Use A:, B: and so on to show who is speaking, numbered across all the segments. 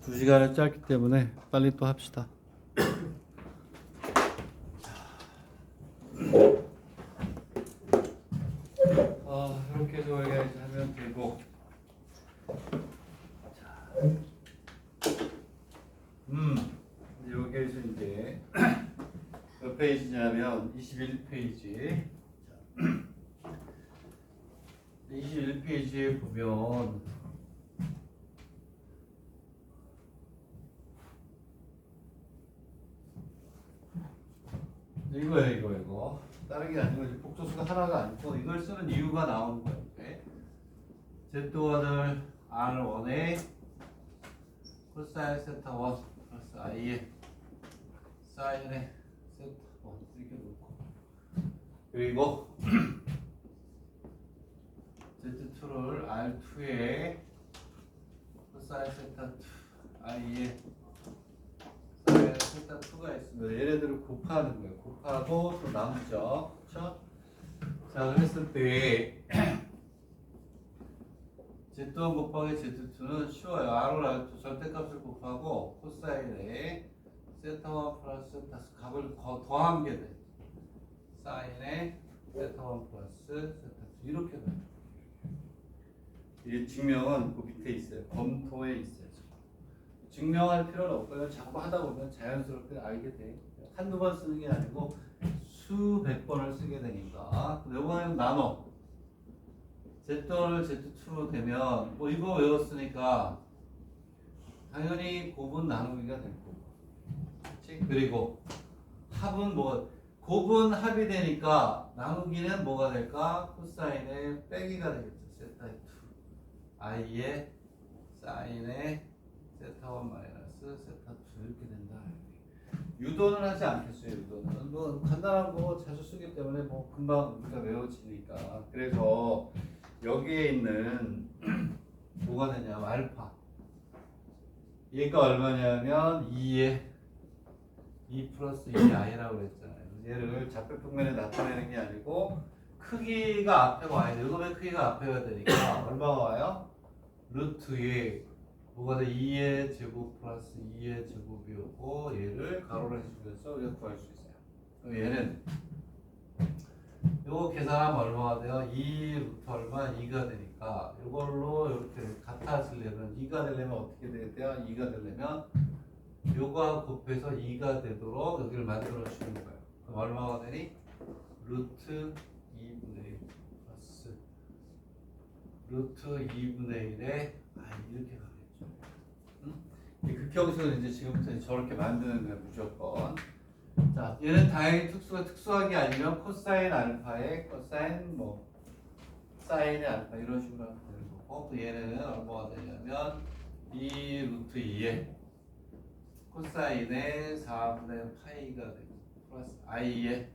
A: 2시간은 짧기 때문에 빨리 또 합시다. 이렇게 저희가 이제 하면 되고. 자, 여기에서 이제 몇 페이지냐면 21페이지. 21페이지에 보면 이거예요, 이거. 다른 게 아니고 복소수가 하나가 아니고 이걸 쓰는 이유가 나오는 거예요. Z1을 R1에 코사인 세타 1 플러스 I에 사인에 세타 1 이렇게 놓고, 그리고 Z2를 R2에 코사인 세타 2 I에 사인 세타 2가 있으면 얘네들을 곱하는 거예요. 곱하고 또 나누죠. 그렇죠? 자, 그랬을 때 Z1 곱하기 Z2는 쉬워요. R을 R2 절대값을 곱하고 코사인에 세타 1 플러스 세타 값을 더한 게 돼. 사인에 세타 1 플러스 세타 2 이렇게 돼. 이 증명은 그 밑에 있어요. 검토에 있어요. 증명할 필요는 없고요. 자꾸 하다 보면 자연스럽게 알게 돼. 한두 번 쓰는 게 아니고 수백 번을 쓰게 되니까. 이번에는 나눠. Z1을 Z2로 되면 뭐 이거 외웠으니까 당연히 곱은 나누기가 될 거고, 그리고 합은 뭐 곱은 합이 되니까 나누기는 뭐가 될까? 코사인의 빼기가 되겠죠. 세타 2 I의 사인의 세타 1 마이너스 세타 2 이렇게 된다. 유도는 하지 않겠어요. 유도는 뭐 간단한 거 자주 쓰기 때문에 뭐 금방 우리가 외워지니까. 그래서 여기에 있는 뭐가 되냐면 알파, 얘가 얼마냐면 2에 2 플러스 2i라고 그랬잖아요. 얘를 좌표평면에 나타내는 게 아니고 크기가 앞에 와야 돼. 요놈의 크기가 앞에 와야 되니까 얼마가 와요? 루트 2 뭐가 돼? 2의 제곱 플러스 2의 제곱이 오고, 얘를 가로로 해주면서 우리가 구할 수 있어요. 그럼 얘는 요거 계산하면 얼마가 돼요? 2 루트 얼마? 2가 되니까 요걸로 이렇게 같아지려면 2가 되려면 어떻게 돼야 돼요? 2가 되려면 요거하고 곱해서 2가 되도록 여기를 만들어 주는 거예요. 그럼 얼마가 되니? 루트 2분의 1 플러스 루트 2분의 1에 이렇게 가겠죠. 이 극형식은 이제 지금부터 저렇게 만드는 거예요. 무조건. 자, 얘는 다행히 특수하게 아니면 코사인 알파에 코사인 뭐 사인의 알파 이런 식으로 하면 되는 거고, 또 얘는 얼마가 되냐면 2 루트 2에 코사인의 4분의 파이가 되고 플러스 i의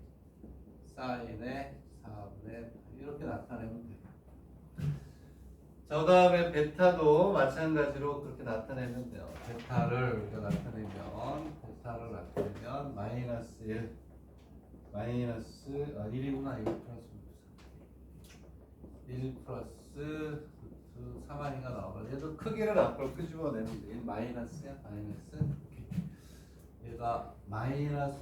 A: 사인의 4분의 파이 이렇게 나타내면 돼요. 자, 그 다음에 베타도 마찬가지로 그렇게 나타내면 돼요. 베타를 우리가 나타내면 마이너스 1 마이너스 1이구나. 1 플러스 1 플러스 3i가 나오면 얘도 크기를 앞으로 끄집어내면 돼. 1 마이너스야 마이너스. 얘가 마이너스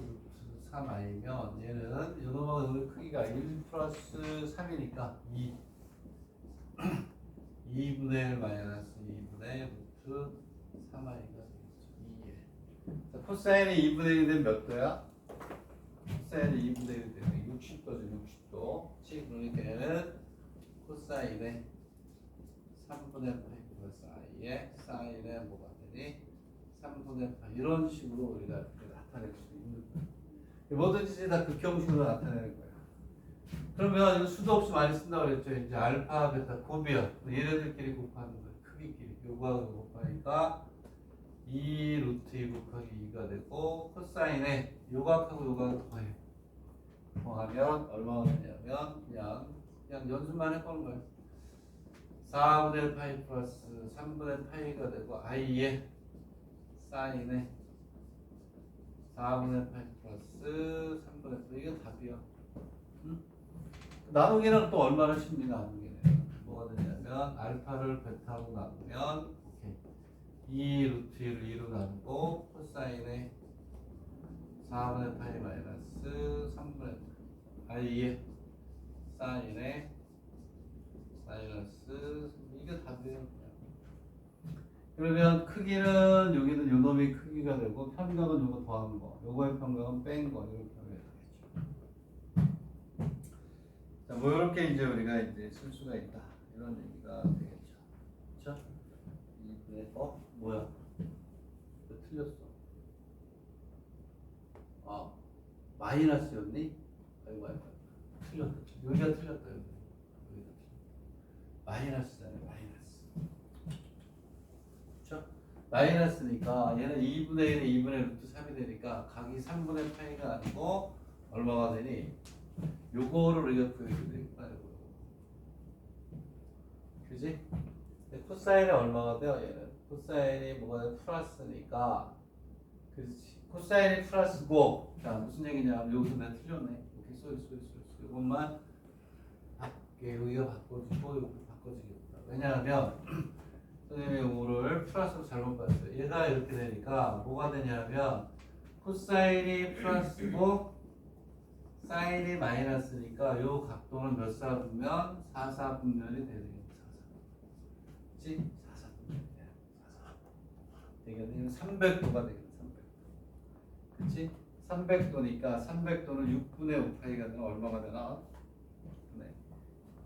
A: 3i면 얘는 요놈하고 크기가 1 플러스 3이니까 2분의 1 마이너스 2분의 루트 3i가 되겠죠. 2에. 자, 코사인이 2분의 1 되면 몇 도야? 코사인이 2분의 1 되면 60도죠. 60도. 그러니까 얘는 코사인의 3분의 8 플러스 i에 사인의 뭐가 되니? 3분의 8 이런 식으로 우리가 이렇게 나타낼 수 있는 거예요. 뭐든지 다 극형식으로 나타내는 거예요. 그러면 이거 수도 없이 많이 쓴다고 그랬죠. 이제 알파, 베타, 곱이요. 얘네들끼리 곱하는 거예요. 크기끼리. 요거하고 곱하니까 2 루트 2 곱하기 2가 되고, 코사인에 요각하고 요각을 더해요. 더하면 얼마가 되냐면 그냥 연습만 해보는 거예요. 4분의 파이 플러스 3분의 파이가 되고, i의 사인에 4분의 파이 플러스 3분의 파이. 이게 답이야. 나누기는 또 얼마나 쉽니? 나누기는 뭐가 되냐면 알파를 베타로 나누면 오케이. 2 루트 1을 2로 나누고 코사인의 4분의 파이 마이너스 3분의 i의 사인의 마이너스 이게 답이에요. 그러면 크기는 여기는 요 놈이 크기가 되고 편각은 요거 더한 거, 요거의 편각은 뺀 거 이렇게 하면 되겠죠. 자, 뭐 이렇게 이제 우리가 이제 쓸 수가 있다 이런 얘기가 되겠죠. 그렇죠? 이분의 뭐야? 왜 틀렸어? 아 마이너스였니? 아이고 틀렸다. 여기가 틀렸다 여기. 마이너스잖아요. 그렇죠? 마이너스니까 얘는 2분의 1에 2분의 루트 3이 되니까 각이 3분의 파이가 아니고 얼마가 되니? 요거를 우리가 구해야 되겠다. 그지? 코사인이 얼마가 돼요? 얘는 코사인이 뭐가 돼? 플러스니까 그렇지. 코사인이 플러스고 자 무슨 얘기냐? 여기서 내가 틀렸네. 이렇게 쏘리 이것만 여기가 바꿔주고 여기 바꿔주겠다. 왜냐하면 선생님이 요거를 플러스로 잘못 봤어요. 얘가 이렇게 되니까 뭐가 되냐면 코사인이 플러스고 사인이 마이너스니까 요 각도는 몇 사분면 4사분면이 되겠네. 4사분면. 그치? 4사분면. 되겠네. 300도가 되겠네. 300도. 그치? 300도니까 300도는 6분의 5파이가 되나? 얼마가 되나?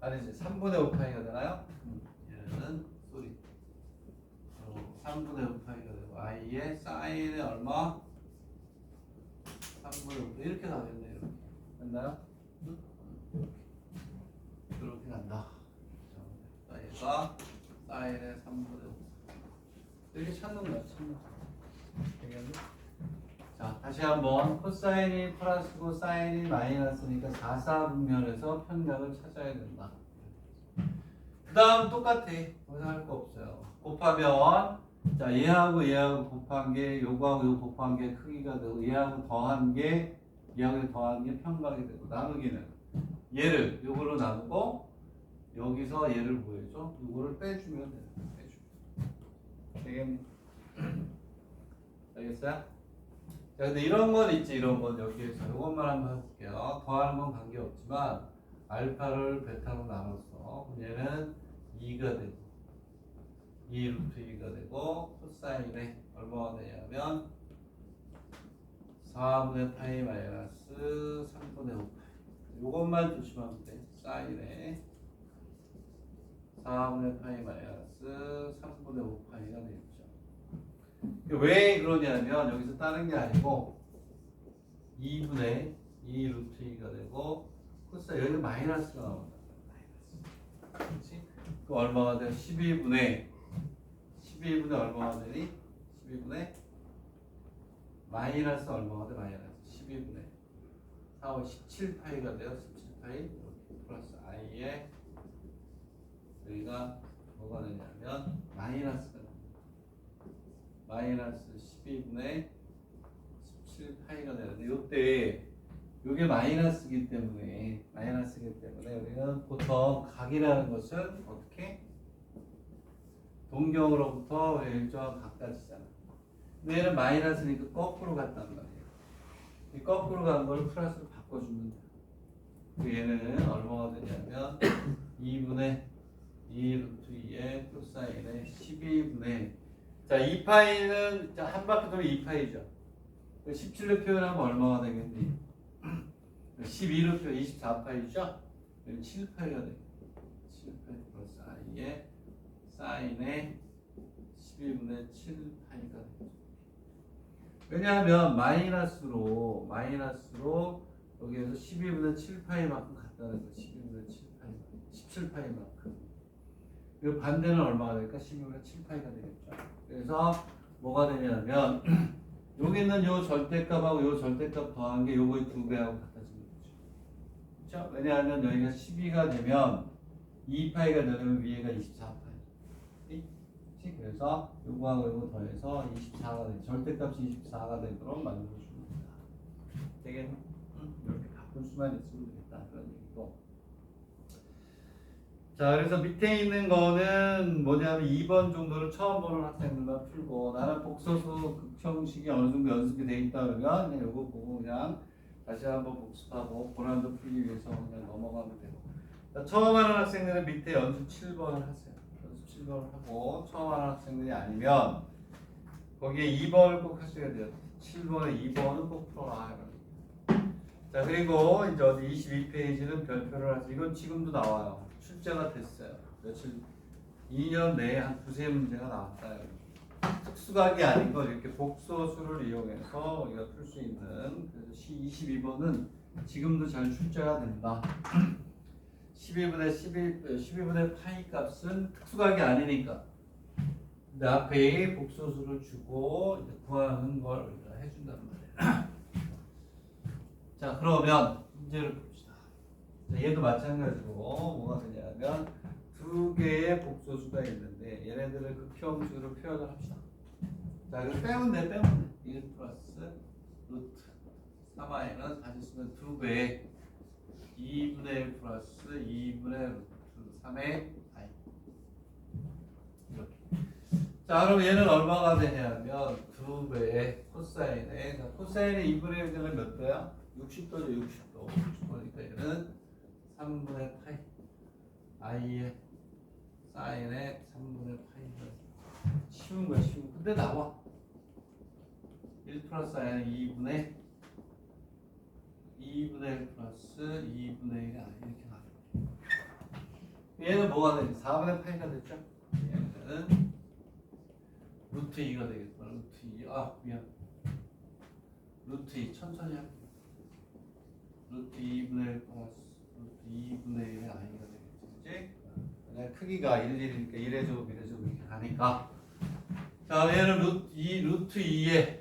A: 아니지 3분의 5파이가 되나요? 얘는 소리 3분의 5파이가 되고 i의 사인의 얼마? 3분의 5파이 이렇게 나겠네요. 이렇게 됐나요? 이렇게 간다. 얘가 사인의 3분의 5 이렇게 찾는 거야. 되겠네? 자 다시 한번 코사인이 플러스고 사인이 마이너스니까 4사분면에서 편각을 찾아야 된다. 그 다음 똑같아. 거기서 할 거 없어요. 곱하면 자 얘하고 얘하고 곱한 게 요거하고 요거 곱한 게 크기가 되고 얘하고 더한 게 얘하고 더한 게 편각이 되고 나누기는 얘를 요걸로 나누고 여기서 얘를 뭐 해줘? 요거를 빼주면 돼. 되겠니? 알겠어요? 자, 근데 이런 건 있지, 이런 건 여기에서 이것만 한번 해볼게요. 더하는 건 관계없지만 알파를 베타로 나눴어. 얘는 2가 되고 2 루트 2가 되고 코사인에 얼마가 되냐면 4분의 파이 마이너스 3분의 5파이 이것만 조심하면 돼. 사인에 4분의 파이 마이너스 3분의 5파이가 되겠죠. 왜 그러냐면 여기서 다른 게 아니고 2분의 2 루트 2가 되고 코사인 여기 마이너스가 나온다. 그렇지? 그 얼마가 돼? 12분의 얼마가 되니? 12분의 마이너스 얼마가 돼? 마이너스 12분의 4, 5, 17파이가 돼요. 17파이 플러스 i에 여기가 뭐가 되냐면 마이너스가 마이너스 12분의 17파이가 되는데 이때 이게 마이너스이기 때문에 우리는 보통 각이라는 것은 어떻게 동경으로부터 일정한 각까지잖아. 근데 얘는 마이너스니까 거꾸로 갔단 말이에요. 이 거꾸로 간 걸 플러스로 바꿔주면 돼. 얘는 얼마가 되냐면 2분의 2 루트 2의 코사인의 12분의 자 2파이는 한 바퀴 돌면 2파이죠. 17로 표현하면 얼마가 되겠니? 12로 표현 24파이죠? 7파이가 되겠네. 7파이 플러스 i의 사인의 12분의 7파이가 되겠죠. 왜냐하면 마이너스로 여기에서 12분의 7파이만큼 갖다는 거 12분의 7파이만큼 이 반대는 얼마가 될까? 12분의 7파이가 되겠죠. 그래서 뭐가 되냐면 여기는 요 절대값하고 요 절대값 더한 게 요거의 2배하고 같아지는 거죠. 그렇죠? 왜냐하면 여기가 12가 되면 2파이가 되면 위에가 24파이. 그래서 요거하고 요거 더해서 24가 돼. 절대값이 24가 되도록 만들어주면 된다. 되겠네? 이렇게 바꿀 수만 있으면 되겠다. 그런 얘기고. 자, 그래서 밑에 있는 거는 뭐냐면 2번 정도를 처음 보는 학생들만 풀고 나는 복소수 극형식이 어느 정도 연습이 돼 있다 그러면 그냥 이거 보고 그냥 다시 한번 복습하고 고난도 풀기 위해서 그냥 넘어가면 되고. 자, 처음 하는 학생들은 밑에 연습 7번을 하세요. 연습 7번을 하고 처음 하는 학생들이 아니면 거기에 2번을 꼭 하셔야 돼요. 7번에 2번은 꼭 풀어라. 자, 그리고 이제 어디 22페이지는 별표를 하세요. 이건 지금도 나와요. 출제가 됐어요. 며칠 2년 내에 한 두세 문제가 나왔다. 특수각이 아닌 거 이렇게 복소수를 이용해서 우리가 풀 수 있는. 그래서 22번은 지금도 잘 출제가 된다. 12분의 파이 값은 특수각이 아니니까. 근데 앞에 복소수를 주고 이제 구하는 걸 우리가 해준단 말이에요. 자, 그러면 문제를 봅시다. 자, 얘도 마찬가지로 뭐가 되냐면 두 개의 복소수가 있는데 얘네들을 극형식으로 표현을 합시다. 자, 이거 빼면 돼. 1 플러스 루트 3i는 다시 쓰면 2배의 2분의 1 플러스 2분의 루트 3의 i. 이렇게. 자, 그럼 얘는 얼마가 되냐면 2배의 코사인에, 코사인의 2분의 1 되면 몇 도야? 60도죠. 60도. 60도니까 얘는 3분의 파이 i의 사인의 3분의 파이가 쉬운 거야. 쉬운 거. 근데 나와 1 플러스 i는 2분의 1 플러스 2분의 1이 이렇게 나와요. 얘는 뭐가 되지? 4분의 파이가 됐죠? 얘는 루트 2가 되겠다. 루트 2. 아, 미안. 루트 2 천천히 할게요. 루트 2분의 1 플러스 루트 2분의 1의 i가 되겠지. 그치? 그냥 크기가 1이니까 1의 제곱 1의 제곱 이렇게 가니까. 자, 얘는 루트 2의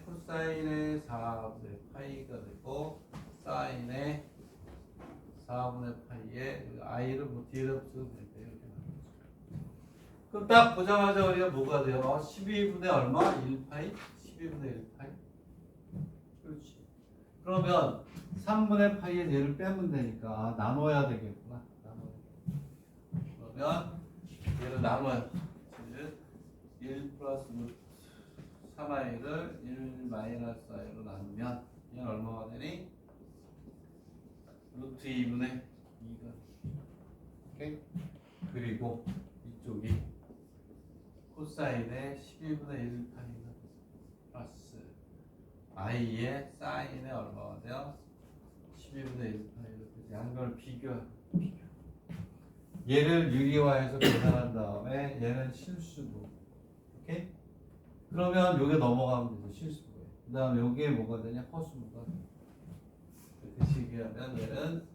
A: 코사인의 4분의 파이가 되고 사인의 4분의 파이에 i를 뭐 뒤에다 붙여도 되는데 이렇게 나오는 거죠. 그럼 딱 보자마자 우리가 뭐가 돼요? 12분의 얼마? 1파이? 12분의 1파이? 그렇지. 그러면 3분의 파이에 얘를 빼면 되니까 나눠야 되겠구나. 그러면 얘를 나눠야 돼. 1 플러스 루트 3i를 1 마이너스 i로 나누면 얘는 얼마가 되니? 루트 2분의 2가. 오케이? 그리고 이쪽이 코사인의 12분의 1 파이가 플러스 i의 사인의 얼마가 돼요? 12분의 1 파이로 양변을 비교. 얘를 유리화해서 계산한 다음에 얘는 실수분. 오케이? 그러면 요게 넘어가면 되죠. 실수분. 그 다음에 요게 뭐가 되냐? 허수부가 돼요. 이렇게 식이하면 얘는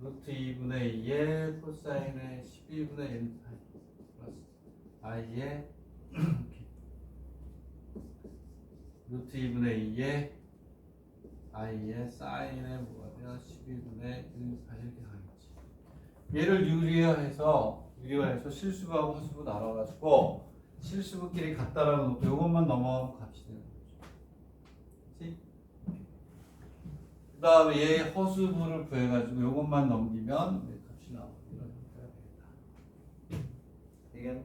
A: 루트 2분의 2의 코사인의 12분의 1 파이 플러스 i의 루트 2분의 2의 i의 사인의 뭐가 돼요? 12분의 1 파이 이렇게 가겠지. 얘를 유리화해서 실수부하고 허수부 나눠가지고 실수부끼리 같다라고 놓고 요것만 넘어가면 값이 되는 거죠. 그치? 그 다음에 얘 허수부를 구해가지고 요것만 넘기면 값이 나오고 이런 형태가 되겠다. 되겠네?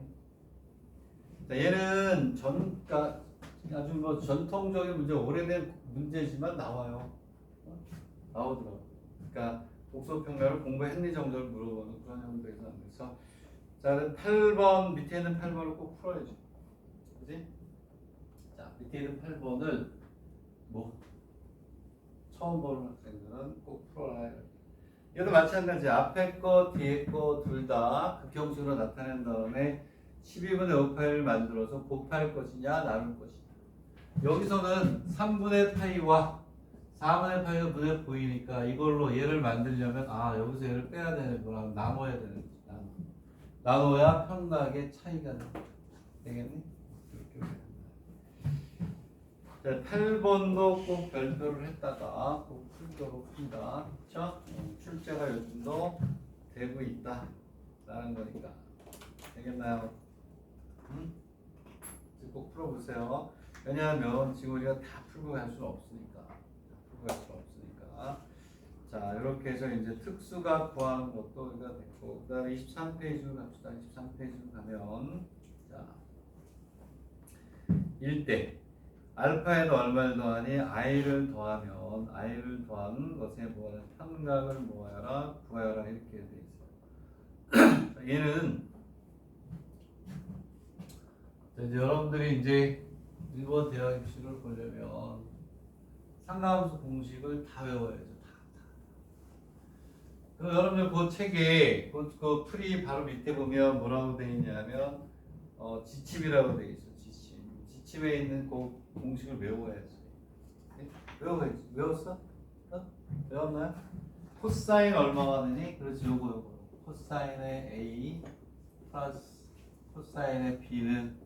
A: 자, 얘는 그러니까 아주 뭐 전통적인 문제, 오래된 문제지만 나와요. 나오더라고. 그러니까 복소평가를 공부했니 정도를 물어보는 그런 형태에서 나와서. 자, 8번 밑에 있는 8번을 꼭 풀어야죠. 그지? 자, 밑에 있는 8번을 뭐 처음 보는 학생들은 꼭 풀어라. 얘도 마찬가지. 앞에 거, 뒤에 거 둘 다 극형식으로 나타낸 다음에 12분의 5파이를 만들어서 곱할 것이냐 나눌 것이냐. 여기서는 3분의 파이와 4분의 파이가 눈에 보이니까 이걸로 얘를 만들려면 여기서 얘를 빼야 되는구나. 나눠야 되는 거지. 나눠야 평각의 차이가 되겠니? 자, 8번도 꼭 별표를 했다가 꼭 풀도록 합니다. 그렇죠? 출제가 요즘도 되고 있다 라는 거니까 되겠나요? 꼭 풀어보세요. 왜냐하면 지금 우리가 다 풀고 갈 수는 없으니까. 자, 이렇게 해서 이제 특수가 구하는 것도 우리가 됐고, 그 다음에 23페이지로 갑시다. 23페이지로 가면, 자, 1대. 알파에도 얼마를 더하니? i를 더하면, i를 더하는 것에 뭐하라? 편각을 뭐하라? 구하여라. 이렇게 돼 있어요. 자, 얘는, 이제 여러분들이 이제 1번 대학 입시를 보려면, 상가함수 공식을 다 외워야죠. 그럼 여러분들 그 책에 그 풀이 바로 밑에 보면 뭐라고 되어 있냐면 지침이라고 되어 있어. 지침. 지침에 있는 그 공식을 외워야지. 네? 외워야지. 외웠어? 외웠나요? 코사인 얼마가 되니? 그렇지. 요거. 코사인의 A 플러스 코사인의 B는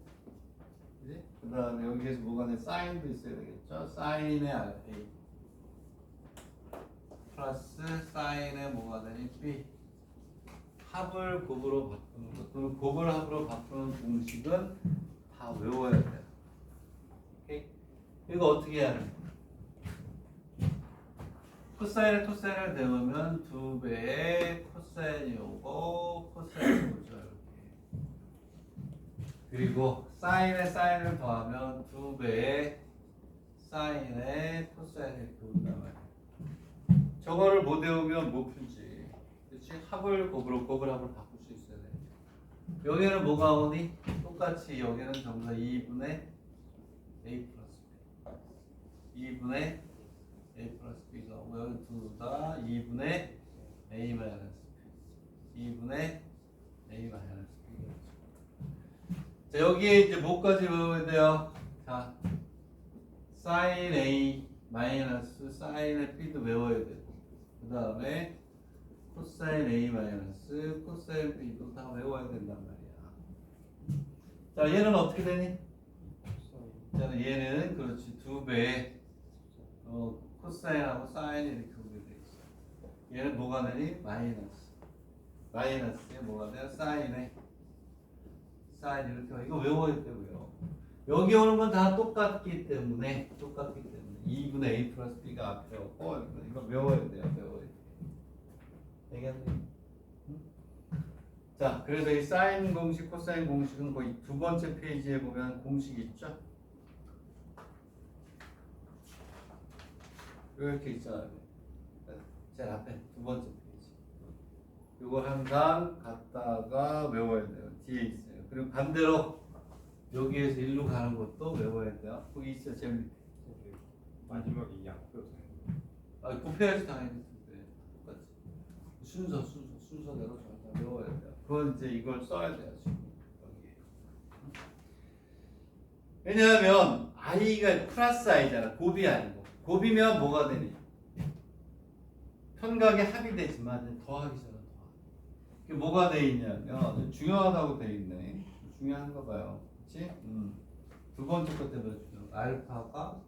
A: 그 다음에 여기에서 뭐가 돼? 사인도 있어야 되겠죠? 사인의 A 플러스 사인의 뭐가 되니? B. 합을 곱으로 바꾸는 것 또는 곱을 합으로 바꾸는 공식은 다 외워야 돼요. 오케이? 이거 어떻게 해야 돼? 코사인에 토사인을 대보면 2배의 코사인이 오고 코사인이 오죠. 이렇게. 그리고 사인에 사인을 더하면 2배의 사인에 코사인이 이렇게 온단 말이야. 저거를 못 외우면 못 풀지. 그렇지? 합을 곱으로 곱을 합을 바꿀 수 있어야 돼. 여기는 뭐가 오니? 똑같이 여기는 전부 다 2분의 a 플러스 b. 2분의 a 플러스 b가 오고 여기 둘 다 2분의 a 마이너스 b. 2분의 a 마이너스 b. 자, 여기에 이제 뭐까지 외워야 돼요? 자, sin a 마이너스 sin b도 외워야 돼요. 그 다음에 코사인 A 마이너스 코사인 B도 다 외워야 된단 말이야. 자, 얘는 어떻게 되니? 자, 얘는 그렇지 2배 코사인하고 사인이 이렇게 오게 돼 있어. 얘는 뭐가 되니? 마이너스. 마이너스에 뭐가 돼? 사인에 사인 이렇게 와. 이거 외워야 되고요. 여기 오는 건 다 똑같기 때문에 2분의 A 플러스 B가 앞에 오고 이거 외워야 돼요. 외워야 돼. 되겠네. 자, 그래서 이 사인 공식, 코사인 공식은 거의 두 번째 페이지에 보면 공식이 있죠. 이렇게 있잖아요. 제일 앞에 두 번째 페이지. 이거 항상 갖다가 외워야 돼요. 뒤에 있어요. 그리고 반대로 여기에서 일로 가는 것도 외워야 돼요. 거기 있어요. 제일 밑에.
B: 마지막에 이 약표
A: 곱해야지 당연히. 똑같이. 순서대로 다 외워야 돼요. 그건 이제 이걸 써야 돼요. 지금 여기에. 왜냐하면 i가 플러스 i잖아. 곱이 아니고. 곱이면 뭐가 되니? 편각의 합이 되지만 더하기잖아. 이게 뭐가 돼 있냐면 중요하다고 돼 있네. 중요한 거 봐요. 그렇지? 두 번째 것 때문에 중요. 알파가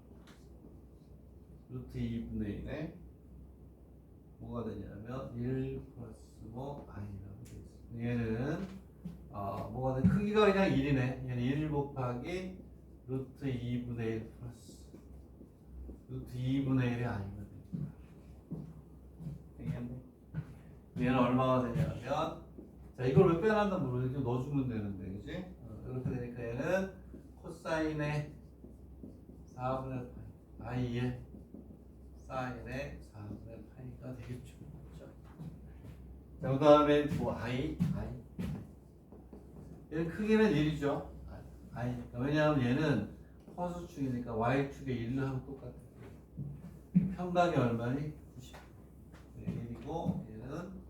A: 루트 2분의 1에 뭐가 되냐면 1 플러스 뭐 i라고 돼 있어. 얘는 뭐가 돼? 크기가 그냥 1이네. 얘는 1 곱하기 루트 2분의 1 플러스 루트 2분의 1이 i가 됩니다. 되겠네. 얘는 얼마가 되냐면 자, 이걸 왜 빼놨나 모르겠는데 넣어주면 되는데, 그지? 이렇게 되니까 얘는 코사인의 4분의 파이, i의 사인의 4분의 파이가 되겠죠. 그렇죠? 자, 그 다음에 뭐 얘는 크기는 1이죠. i니까. 왜냐하면 얘는 허수축이니까 y축의 1을 하면 똑같아요. 편각이 얼마니? 90. 네, 1이고 얘는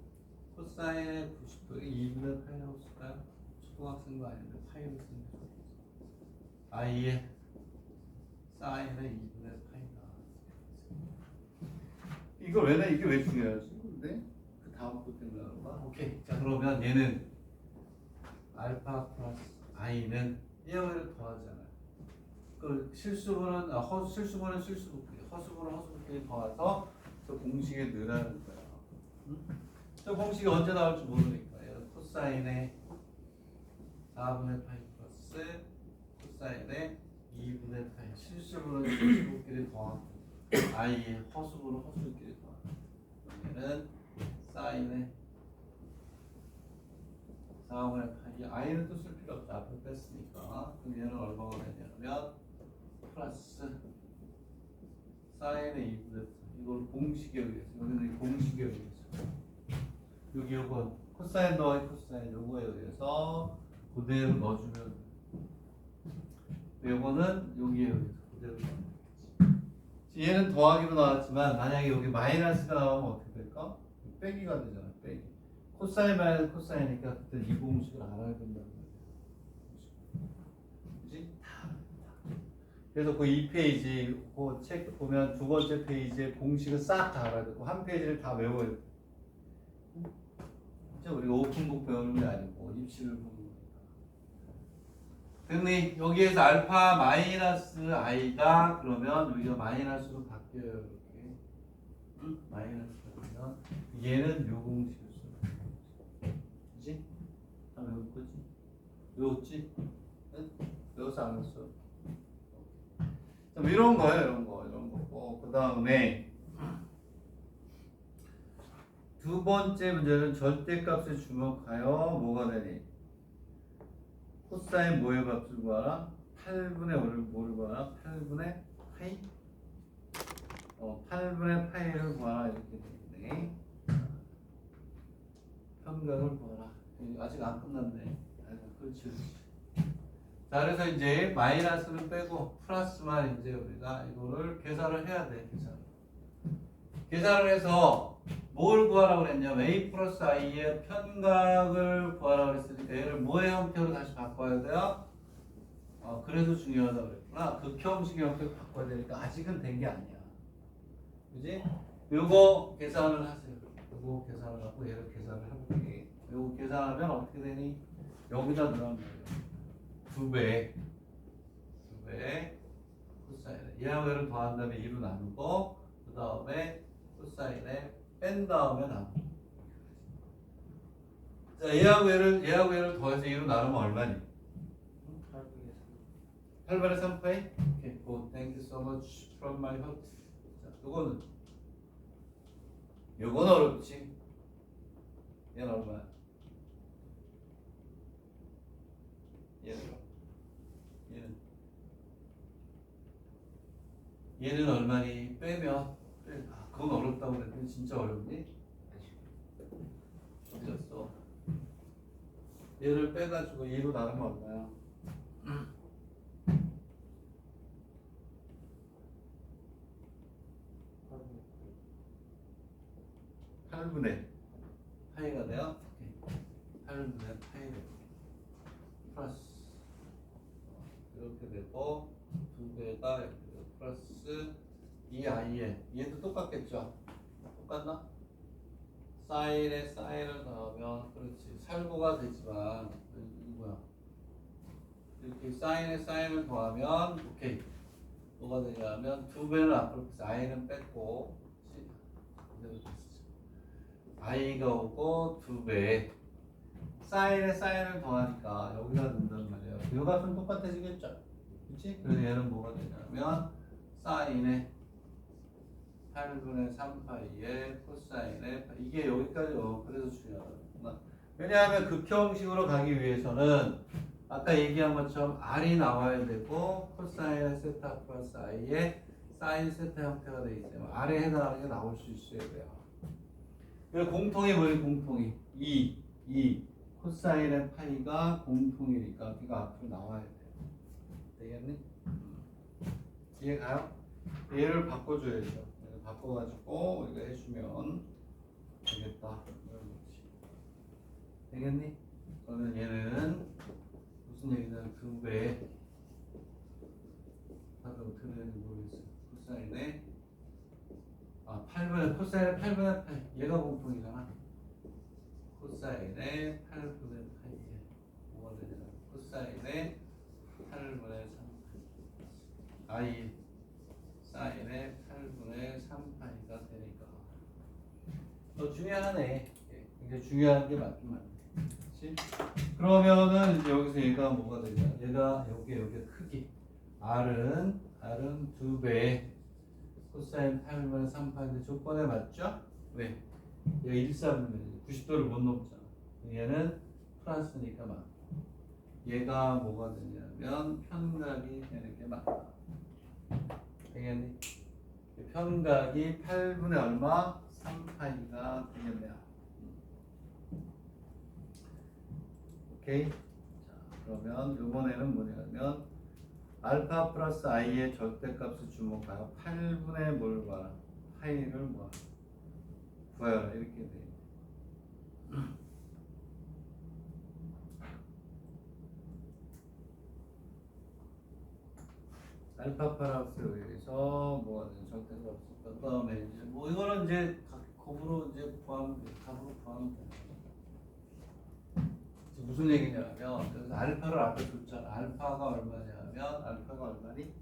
A: 코사인의 90도에 2분의 파이라고 쓸까요? 초등학생도 아닌데 파이를 쓰는 거. i의 사인의 2분의 파이가. 이걸 왜 내? 이게 왜 중요하지? 근데 그 다음 거 때문에 그런가? 오케이. 자, 그러면 얘는 알파 플러스 i는 1을 더하잖아요. 그 실수분은 허수분은 허수분끼리 더해서 저 공식에 넣으라는 거야. 저 공식이 언제 나올지 모르니까 얘는 코사인의 4분의 파이 플러스 코사인의 2분의 파이. 실수분은 실수분끼리 더하고 i의 허수분은 허수분끼리 더하고 얘는 사인의 4분의 파이. i는 또 쓸 필요 없죠. 앞에 뺐으니까. 그럼 얘는 얼마가 되냐면 플러스 사인의 2분의 이걸 공식에 의해서 여기는 공식에 의해서 여기 요거 코사인 더하기 코사인 요거에 의해서 그대로 넣어주면 요거는 여기에 의해서 그대로 넣어주면 되지. 얘는 더하기로 나왔지만 만약에 여기 마이너스가 나오면 어떻게 될까? 빼기가 되잖아. 빼기. 코사인 마이너스 코사인이니까 그때 이 공식을 알아야 된다는 거야. 그지? 그래서 그 2페이지 그 책 보면 두 번째 페이지에 공식을 싹 다 알아야 되고 한 페이지를 다 외워야 돼. 진짜 우리가 오픈북 배우는 게 아니고 입시를 보는 거니까. 됐니? 여기에서 알파 마이너스 i가 그러면 여기가 마이너스로 바뀌어요. 이렇게. 응? 마이너스가 되면 얘는 요 공식을 써요. 그지? 다 외울 거지? 외웠지? 응? 외워서 안 했어? 이런 거예요, 이런 거. 그 다음에 두 번째 문제는 절대값에 주목하여 뭐가 되니? 코사인 뭐의 값을 구하라? 8분의 5를 뭐를 구하라? 8분의 파이? 8분의 파이를 구하라 이렇게 되겠네. 평각을 구하라. 아직 안 끝났네. 그렇지. 자, 그래서 이제 마이너스를 빼고 플러스만 이제 우리가 이거를 계산을 해야 돼. 계산을 해서 뭘 구하라고 그랬냐면 a 플러스 i의 편각을 구하라고 그랬으니까 얘를 뭐의 형태로 다시 바꿔야 돼요? 그래서 중요하다고 그랬구나. 극형식의 형태로 바꿔야 되니까 아직은 된 게 아니야. 그지? 요거 계산을 하세요. 요거 계산을 하고 얘를 계산을 해볼게. 요거 계산하면 어떻게 되니? 여기다 넣으면 돼요. 2배 코사인에 얘하고 얘를 더한 다음에 2로 나누고 그 다음에 코사인에 뺀 다음에 나누고. 자, 얘하고 얘를 더해서 2로 나누면 얼마니? 8분의 3파이? 오케이, good. Thank you so much from my heart. 자, 요거는 어렵지. 얘는 얼마야? 얘는 얼마니? 빼면 그건 어렵다고 그랬더니 진짜 어렵니? 어디였어? 얘를 빼가지고 2로 나누면 얼마야? 8분의 파이가 돼요? 8분의 파이가 플러스 이렇게 되고 2배가 플러스 2i에 얘도 똑같겠죠? 똑같나? 사인에 사인을 넣으면 그렇지 살구가 되지만 이거 뭐야 이렇게 사인에 사인을 더하면 오케이 뭐가 되냐면 2배는 앞으로 i는 뺐고 i가 오고 2배 사인에 사인을 더하니까 여기다 넣는단 말이에요. 이 값은 똑같아지겠죠? 그치? 그래서 얘는 뭐가 되냐면 사인의 8분의 3파이의 코사인의 이게 여기까지 그래서 중요하다. 왜냐하면 극형식으로 가기 위해서는 아까 얘기한 것처럼 r이 나와야 되고 코사인의 세타 플러스 i의 사인 세타 형태가 되기 때문에 r에 해당하는 게 나올 수 있어야 돼요. 그리고 공통이 뭐예요? 공통이 2 코사인의 파이가 공통이니까 그가 앞으로 나와야 돼요. 되겠니? 이해 가요? 얘를 바꿔줘야죠. 얘를 바꿔가지고 우리가 해주면 되겠다. 되겠니? 그러면 얘는 무슨 얘기냐면 2배 다들 어떻게 되는지 모르겠어요. 코사인의 8분의 코사인의 8분의 8 얘가 공통이잖아. 코사인의 8분의 8이에 뭐가 되냐? 코사인의 8분의 3 i 사인의 8분의 3파이가 되니까 중요하네. 굉장히 중요한 게 맞긴 맞네. 그렇지? 그러면은 이제 여기서 얘가 뭐가 되냐? 얘가 여기의 크기 r은 2배 코사인 8분의 3파인데 조건에 맞죠? 왜? 얘가 1,3이면 90도를 못 넘잖아. 얘는 플러스니까 막. 얘가 뭐가 되냐면 편각이 되는 게 맞다. 되겠니? 편각이 8분의 얼마? 3파이가 되겠네요. 오케이. 자, 그러면 이번에는 뭐냐면 알파 플러스 i의 절대값을 주목하여 8분의 뭘 구하라? 파이를 뭐 구하라 이렇게 돼. 알파 플러스에 의해서 뭐가 되는 절대값을 그다음에 이제 뭐 이거는 이제 곱으로 이제 구하면 돼. 값으로 구하면 돼. 무슨 얘기냐면 그래서 알파를 앞에 줬잖아. 알파가 얼마냐면 알파가 얼마니?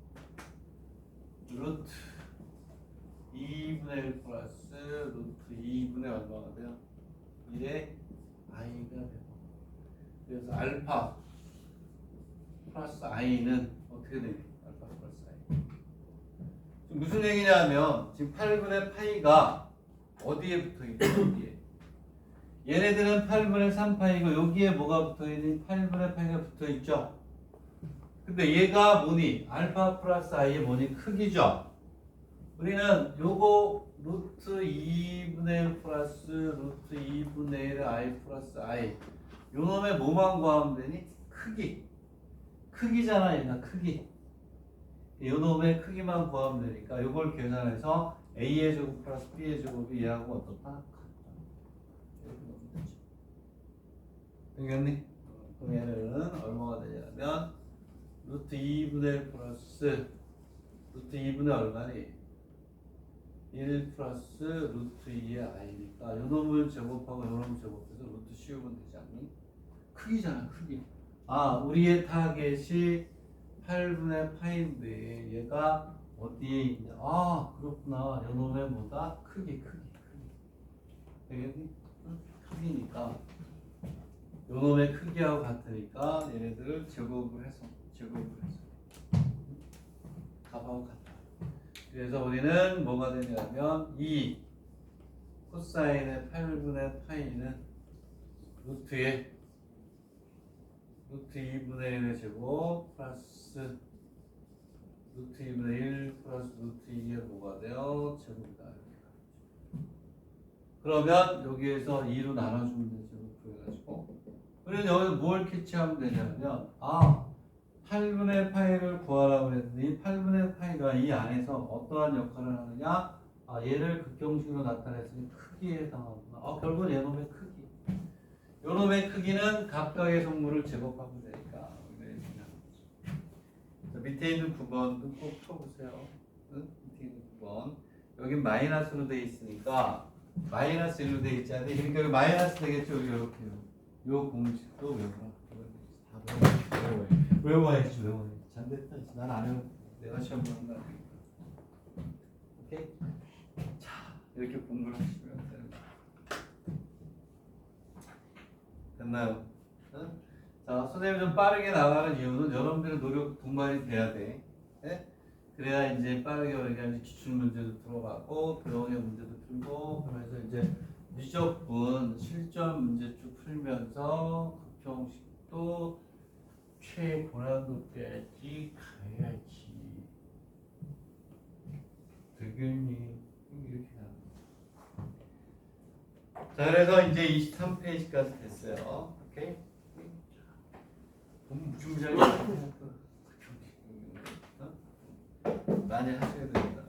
A: 루트 2분의 1 플러스 루트 2분의 얼마가 돼요? 1의 i가 되고 그래서 알파 플러스 i는 어떻게 되니? 알파 플러스 i 지금 무슨 얘기냐면 지금 8분의 파이가 어디에 붙어있죠? 여기에 얘네들은 8분의 3파이고 여기에 뭐가 붙어있니? 8분의 파이가 붙어있죠. 근데 얘가 뭐니? 알파 플러스 i의 뭐니? 크기죠. 우리는 요거 루트 2분의 1 플러스 루트 2분의 1 i 플러스 i 요 놈의 뭐만 구하면 되니? 크기. 크기잖아 얘가 크기. 요 놈의 크기만 구하면 되니까 요걸 계산해서 a의 제곱 플러스 b의 제곱이 얘하고 어떻다? 되겠니? 그럼 얘는 얼마가 되냐면 루트 2분의 1 플러스 루트 2분의 얼마니? 1 플러스 루트 2의 i니까 요 놈을 제곱하고 요 놈을 제곱해서 루트 씌우면 되지 않니? 크기잖아 크기. 아 우리의 타겟이 8분의 파인데 얘가 어디에 있냐? 아 그렇구나. 요 놈의 뭐다? 크기. 되겠니? 크기니까 요 놈의 크기하고 같으니까 얘네들을 제곱을 해서 값하고 같다. 그래서 우리는 뭐가 되냐면 이 코사인의 8분의 파이는 루트 2분의 1의 제곱 플러스 루트 2분의 1 플러스 루트 2의 뭐가 돼요? 제곱이다. 그러면 여기에서 2로 나눠주면 되죠. 그래가지고 우리는 여기서 뭘 캐치하면 되냐면 8분의 파이를 구하라고 했더니 8분의 파이가 이 안에서 어떠한 역할을 하느냐? 얘를 극형식으로 나타냈으니 크기에 해당하구나. 결국은 얘놈의 크기. 요놈의 크기는 각각의 성물을 제곱하면 되니까. 자, 밑에 있는 9번도 꼭 쳐보세요. 응? 밑에 있는 9번. 여긴 마이너스로 돼 있으니까 마이너스 1로 돼 있지 않니? 그러니까 여기 마이너스 되겠죠? 여기 이렇게요. 요 공식도 외워야지. 잔됐다. 난 안 외워. 내가 시험 보는 거 아니니까. 오케이? 자, 이렇게 공부를 하시면 됩니다. 됐나요? 응? 자, 선생님이 좀 빠르게 나가는 이유는 여러분들의 노력 동반이 돼야 돼. 네? 그래야 이제 빠르게 우리가 이제 기출 문제도 들어가고 교영의 문제도 풀고 그러면서 이제 미적분 실전 문제 쭉 풀면서 극형식도 최고난도까지 가야지. 되겠니? 이렇게 하는 거. 자, 그래서 이제 23페이지까지 됐어요. 오케이? 준비하기 많이 하셔야 됩니다.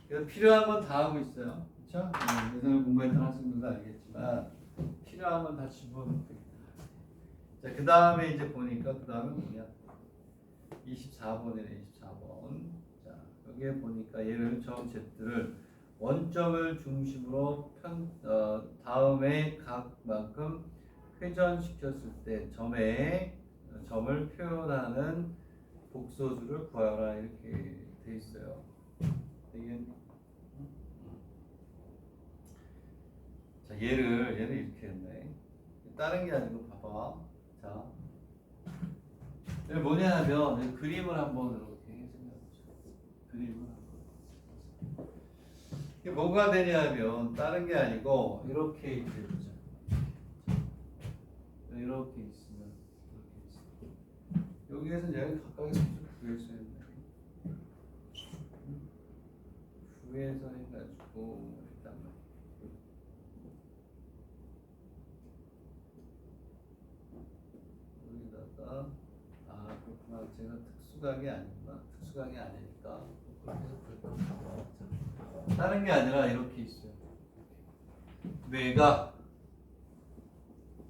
A: 그래서 필요한 건 다 하고 있어요. 그렇죠? 예전에 공부했던 학생들도 알겠지만 필요한 건 다 집어넣고 있다. 자, 그 다음에 이제 보니까 그 다음에 뭐냐? 24번이네. 24번. 자, 여기에 보니까 얘를 점 Z를 원점을 중심으로 다음에 각만큼 회전시켰을 때 점을 표현하는 복소수를 구하라 이렇게 돼 있어요. 되겠니? 자, 얘를 이렇게 했네. 다른 게 아니고 봐봐. 자, 여기 뭐냐 하면 그림을 한번 이렇게 생각해보자. 그림을 한번. 이게 뭐가 되냐면 다른 게 아니고 이렇게 있게 되죠. 이렇게 있으면 이렇게 있어. 여기에서 여기 가까이 구해서 했네. 구해서 해가지고 일단 여기다가 그렇구나. 제가 특수각이 아니구나. 특수각이 아니니까 그렇게 해서 그렇게 다른 게 아니라 이렇게 있어요. 뇌가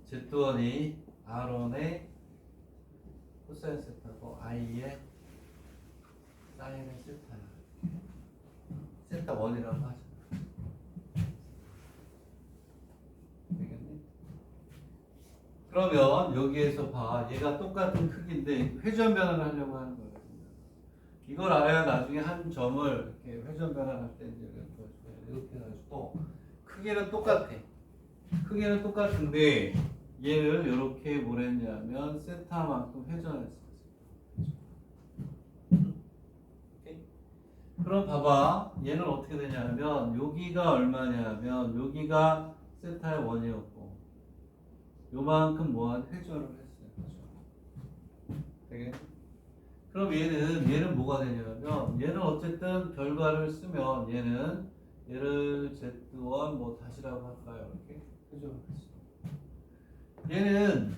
A: Z1이 R1의 코사인 세타고 I의 사인의 세타야. 세타 1이라고 하죠. 되겠니? 그러면 여기에서 봐. 얘가 똑같은 크기인데 회전 변환을 하려고 하는 거예요. 이걸 알아야 나중에 한 점을 이렇게 회전 변환할 때 이제 이렇게 해가지고 크기는 똑같아. 크기는 똑같은데 얘를 이렇게 뭘 했냐면 세타만큼 회전했어. 그럼 봐봐. 얘는 어떻게 되냐면 여기가 얼마냐면 여기가 세타의 1이었고 요만큼 뭐한 회전을 했어요. 그렇죠? 되게. 그럼 얘는 뭐가 되냐면 얘는 어쨌든 결과를 쓰면 얘를 Z1 뭐 다시라고 할까요? 이렇게 회전을 했어. 얘는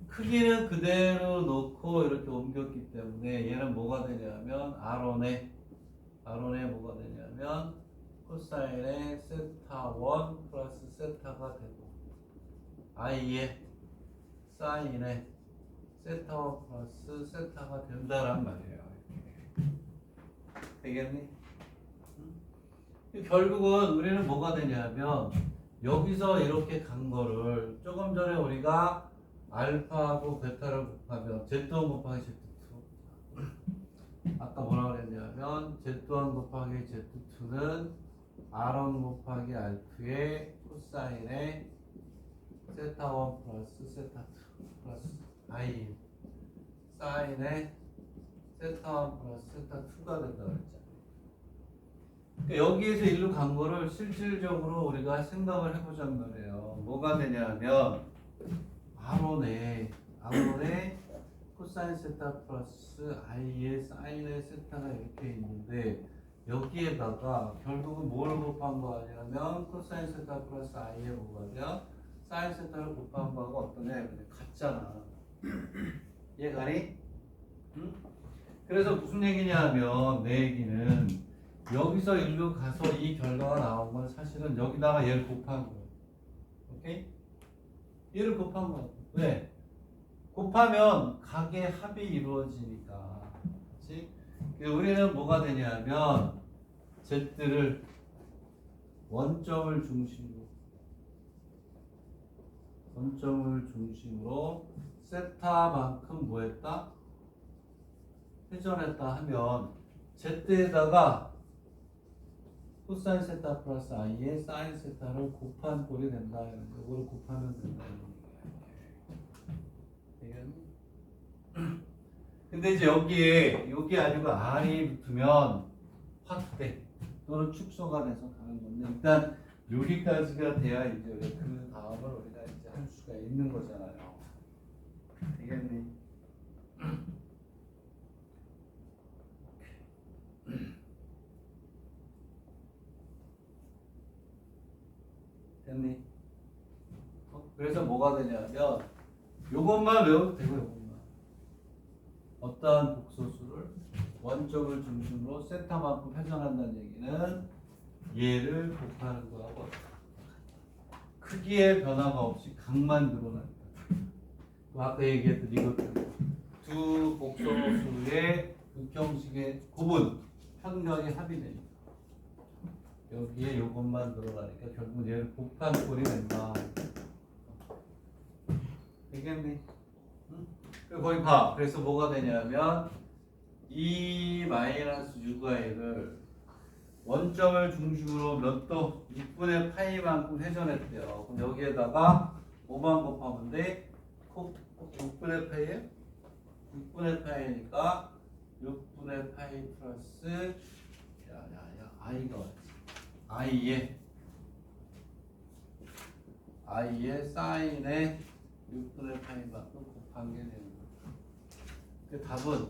A: 크기는 그대로 놓고 이렇게 옮겼기 때문에 얘는 뭐가 되냐면 R1에 뭐가 되냐면 코사인의 세타 1 플러스 세타가 되고 I의 사인의 세타 1 플러스 세타가 된다란 말이에요. 되겠니? 결국은 우리는 뭐가 되냐면 여기서 이렇게 간 거를 조금 전에 우리가 알파하고 베타를 곱하면 Z1 곱하기 Z2 아까 뭐라 그랬냐면 Z1 곱하기 Z2는 R1 곱하기 R2의 코사인의 세타 1 플러스 세타 2 플러스 I 사인의 세타 1 플러스 세타 2가 된다고 그랬잖아요. 그러니까 여기에서 일로 간 거를 실질적으로 우리가 생각을 해보자는 말이에요. 뭐가 되냐면 R1의 코사인 세타 플러스 I의 사인의 세타가 이렇게 있는데 여기에다가 결국은 뭘 곱한 거 아니냐면 코사인 세타 플러스 I의 뭐가 돼요? 사인 세타를 곱한 거하고 어떠냐? 같잖아. 이해가니? 응? 그래서 무슨 얘기냐면 내 얘기는 여기서 일로 가서 이 결과가 나온 건 사실은 여기다가 얘를 곱한 거예요. 오케이? 얘를 곱한 거야. 왜? 곱하면 각의 합이 이루어지니까. 그렇지? 우리는 뭐가 되냐면 Z를 원점을 중심으로 세타만큼 뭐 했다? 회전했다 하면 Z에다가 코사인 세타 플러스 I의 사인 세타를 곱한 꼴이 된다. 이거를 곱하면 된다. 근데 이제 여기 아니고 R이 붙으면 확대 또는 축소가 돼서 가는 건데 일단 여기까지가 돼야 이제 그 다음을 우리가 이제 할 수가 있는 거잖아요. 되겠니? 됐니? 그래서 뭐가 되냐면 요것만 외워도 되고 요것만 어떠한 복소수를 원점을 중심으로 세타만큼 회전한다는 얘기는 얘를 곱하는 거하고 크기의 변화가 없이 각만 늘어난다. 아까 얘기했던 이것들 두 복소수의 극형식의 곱은 편각의 합이 되니까 여기에 요것만 늘어나니까 결국 얘를 곱한 꼴이 된다. 되겠니? 응? 거기 봐. 그래서 뭐가 되냐면 이 마이너스 6y를 원점을 중심으로 몇 도? 6분의 파이만큼 회전했대요. 그럼 여기에다가 5만 곱하면 돼? 6분의 파이에요? 6분의 파이니까 6분의 파이 플러스 i가 왔지. i의 사인에 6분의 파이만큼 곱한 게 되는 거죠. 그 답은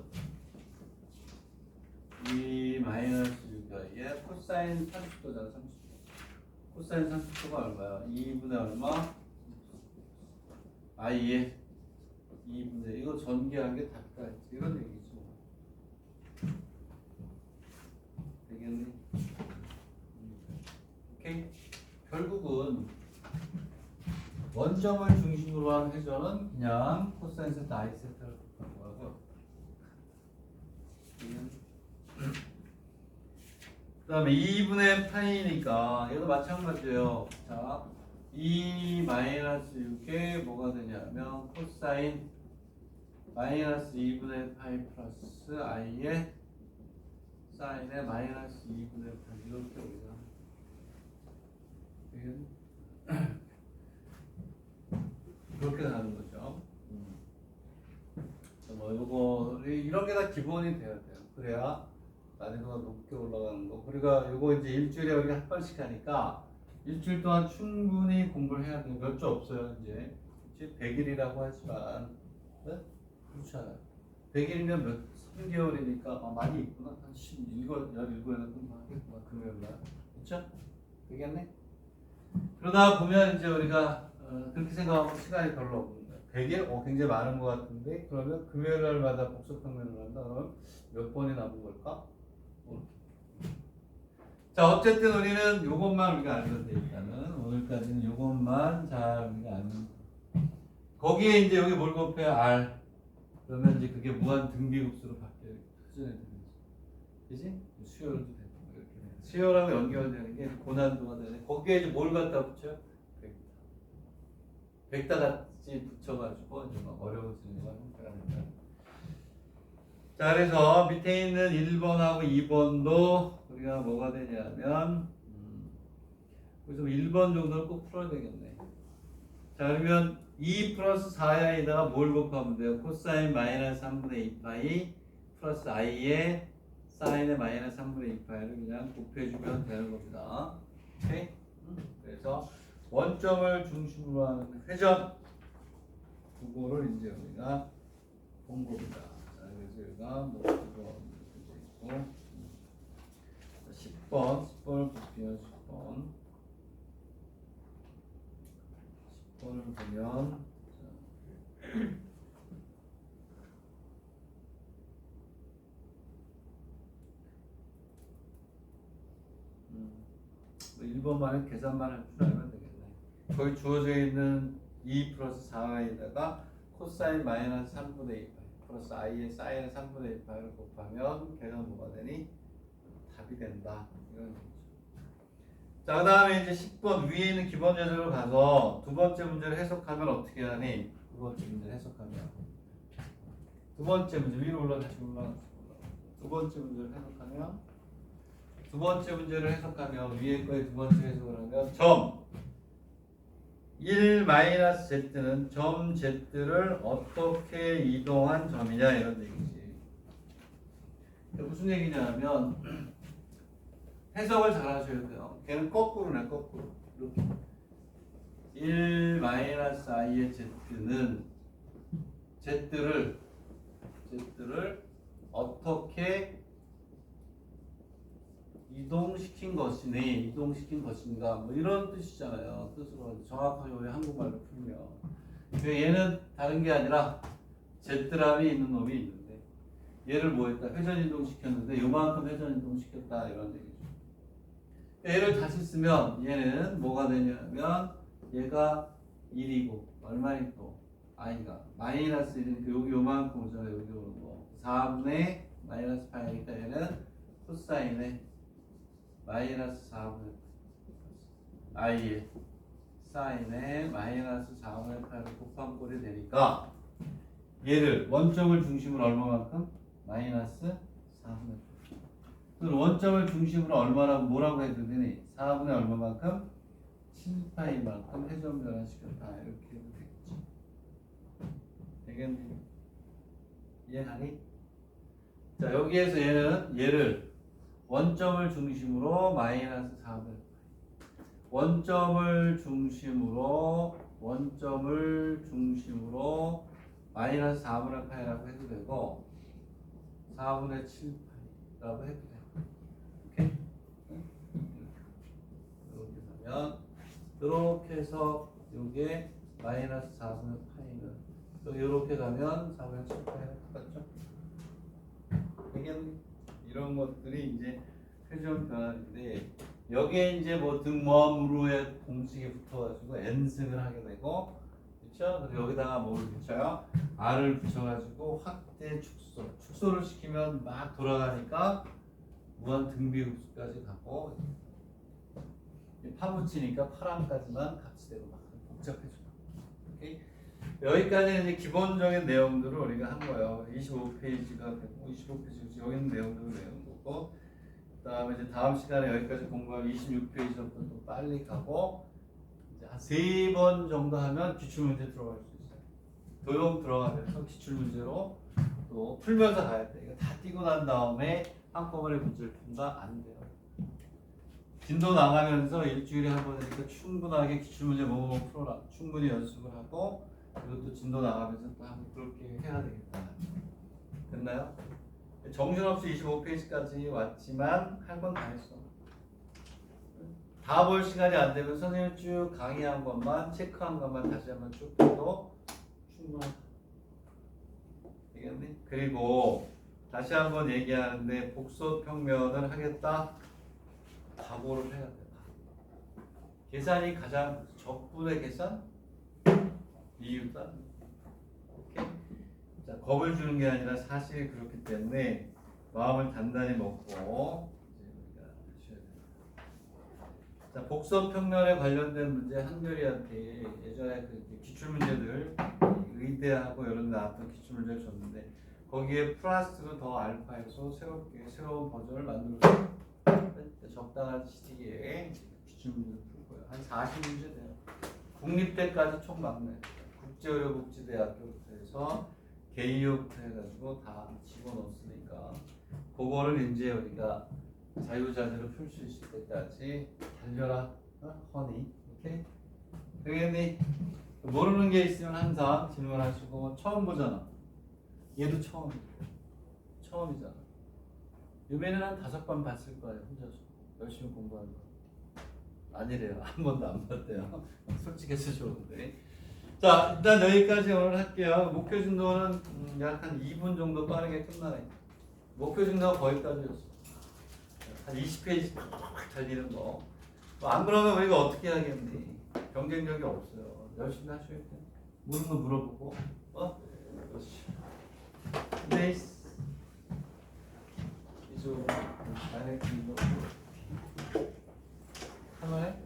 A: 이 마이너스 6i의 코사인 30도잖아. 30도. 코사인 30도가 얼마야? 2분의 얼마? i의 2분의 이거 전개한 게 답다 했지. 이런 얘기죠. 되겠니? 오케이. 결국은 원점을 중심으로 한 회전은 그냥 코사인 세타 i 세타를 곱한 거고. 그 다음에 2분의 파이니까 얘도 마찬가지예요. 자, 2 마이너스 6에 뭐가 되냐면 코사인 마이너스 2분의 파이 플러스 i의 사인에 마이너스 2분의 파이 이렇게 우리가 그렇게 가는 거죠. 뭐 요거 이런 게 다 기본이 돼야 돼요. 그래야 난이도가 높게 올라가는 거. 우리가 요거 이제 일주일에 우리가 한 번씩 하니까 일주일 동안 충분히 공부를 해야 돼요. 몇 주 없어요 이제. 100일이라고 하지만 네? 그렇지 않아요. 100일이면 몇 3개월이니까 많이 있구나. 한 17일, 17일은 끝나겠구나. 금요일날. 그렇죠? 되겠네? 그러다 보면 이제 우리가 그렇게 생각하면 시간이 별로 없는 거예요. 100일? 굉장히 많은 것 같은데 그러면 금요일 날마다 복습평면을 한다 그러면 몇 번이 남은 걸까? 자, 어쨌든 우리는 요것만 우리가 알면 돼. 일단은 오늘까지는 요것만 잘 우리가 알면 돼. 거기에 이제 여기 뭘 곱해야 R. 그러면 이제 그게 무한 등비급수로 바뀌어요. 표준에 되는 거지. 그지? 수열도 되고 이렇게 되는 거지. 수열하고 연결되는 게 고난도가 되네. 거기에 이제 뭘 갖다 붙여요? 백다 같이 붙여가지고 이제 막 어려워지는 거 형태가 된다. 자, 그래서 밑에 있는 1번하고 2번도 우리가 뭐가 되냐면 그래서 1번 정도는 꼭 풀어야 되겠네. 자, 그러면 2 플러스 4야에다가 뭘 곱하면 돼요? 코사인 마이너스 3분의 2파이 플러스 i의 사인의 마이너스 3분의 2파이를 그냥 곱해주면 되는 겁니다. 오케이? 그래서 원점을 중심으로 하는 회전 그거를 이제 우리가 본 겁니다. 자, 그래서 여기가 뭐 그거 있고 10번을 볼게요. 10번을 보면 뭐 1번만은 계산만 할 줄 알면 되겠네. 거기 주어져 있는 2 플러스 4y에다가 코사인 마이너스 3분의 2 플러스 i의 사인의 3분의 2파이를 곱하면 걔가 뭐가 되니? 답이 된다. 이런 얘기죠. 자, 그 다음에 이제 10번 위에 있는 기본 예제로 가서 두 번째 문제를 해석하면 어떻게 하니? 두 번째 문제를 해석하면 두 번째 문제 위로 올라 다시 올라 두 번째 문제를 해석하면 두 번째 문제를 해석하면 위에 거에 두 번째 해석을 하면 점 1-z는 점 z를 어떻게 이동한 점이냐 이런 얘기지. 무슨 얘기냐면 해석을 잘 하셔야 돼요. 걔는 거꾸로네. 거꾸로 이렇게 1-i의 z는 z를 어떻게 이동시킨 것인가 뭐 이런 뜻이잖아요. 뜻으로 정확하게 우리 한국말로 풀면 얘는 다른 게 아니라 Z람이 있는 놈이 있는데 얘를 뭐 했다? 회전 이동시켰는데 요만큼 회전 이동시켰다 이런 얘기죠. 얘를 다시 쓰면 얘는 뭐가 되냐면 얘가 1이고 얼마니 또 i가 마이너스 1이니까 여기 요만큼 오잖아요. 여기 오는 거 4분의 마이너스 파이니까 얘는 코사인의 마이너스 4분의 i의 사인에 마이너스 4분의 8을 곱한 꼴이 되니까 얘를 원점을 중심으로 얼마만큼? 마이너스 4분의 8. 그럼 원점을 중심으로 얼마나 뭐라고 해도 되니? 4분의 얼마만큼? 7파이만큼 회전 변화시켰다 이렇게 해도 되겠지. 되겠니? 이해하니? 자, 여기에서 얘를 원점을 중심으로 마이너스 4분의 원점을 중심으로 마이너스 4분의 파이라고 해도 되고 4분의 7파이라고 해도 돼요. 오케이? 이렇게 하면 이렇게 해서 이게 마이너스 4분의 파이는 또 이렇게 가면 4분의 7파이랑 똑같죠? 이게 이런 것들이 이제 표준 변화인데 여기에 이제 뭐 등모함으로의 공식이 붙어가지고 n승을 하게 되고 그렇죠? 그리고 여기다가 뭘 붙여요? r을 붙여가지고 확대 축소를 시키면 막 돌아가니까 무한 등비급수까지 가고 파묻히니까 파랑까지만 값대로 막 복잡해져. 오케이? 여기까지는 이제 기본적인 내용들을 우리가 한 거예요. 25페이지가 되고 25페이지 여기 있는 내용들을 외운 거고 그다음에 이제 다음 시간에 여기까지 공부하면 26페이지부터 또 빨리 가고 이제 한 3번 정도 하면 기출문제 들어갈 수 있어요. 도형 들어가면서 기출문제로 또 풀면서 가야 돼. 이거 다 띄고 난 다음에 한꺼번에 문제를 푼다? 안 돼요. 진도 나가면서 일주일에 한 번이니까 충분하게 기출문제 뭐뭐 풀어라. 충분히 연습을 하고 그리고 또 진도 나가면서 또 한번 그렇게 해야 되겠다. 됐나요? 정신없이 25페이지까지 왔지만 할 건 다 했어. 다 볼 시간이 안 되면 선생님 쭉 강의한 것만 체크한 것만 다시 한번 쭉 해도 충분하다. 되겠니? 그리고 다시 한번 얘기하는데 복소 평면을 하겠다. 각오를 해야 돼. 계산이 가장 적분의 계산 이유다. 오케이? 자, 겁을 주는 게 아니라 사실이 그렇기 때문에 마음을 단단히 먹고 이제 우리가 하셔야 됩니다. 자, 복선 평면에 관련된 문제 한결이한테 예전에 그 기출 문제들 의대하고 이런 데 나왔던 기출 문제를 줬는데 거기에 플러스로 더 알파해서 새로운 버전을 만들었어요. 적당한 시기에 기출 문제를 풀 거예요. 한 40문제 돼요. 국립대까지 총 막내. 국제의료복지대학교부터 해서 개이어부터 해가지고 다 집어넣었으니까 그거를 이제 우리가 자유자재로 풀 수 있을 때까지 달려라. 허니. 오케이? 되겠니? 모르는 게 있으면 항상 질문하시고 처음 보잖아. 얘도 처음이잖아. 요번에는 한 5번 봤을 거예요. 혼자서 열심히 공부하는 거. 아니래요. 한 번도 안 봤대요. 솔직해서 좋은데. 자, 일단 여기까지 오늘 할게요. 목표 진도는 약 한 2분 정도 빠르게 끝나네. 목표 진도가 거기까지였어. 한 20페이지 팍팍 달리는 거. 안 그러면 우리가 어떻게 하겠니? 경쟁력이 없어요. 열심히 하셔야겠다. 모르는 거 물어보고. 그렇지. 네이스. 이쪽 다이렉트 할만해?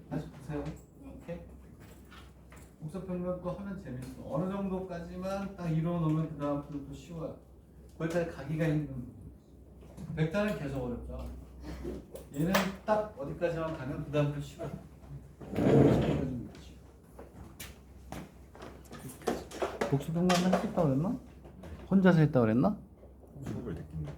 A: 다시 보세요. 오케이? 복사평면 또 하면 재밌어. 어느 정도까지만 딱 이뤄놓으면 그 다음부터 또 쉬워요. 거기까지 가기가 힘든 거죠. 벡터는 계속 어렵죠. 얘는 딱 어디까지만 가면 그 다음부터 쉬워요. 복수평면 했다고 그랬나? 혼자서 했다고 그랬나?
B: 수업을 느낀다.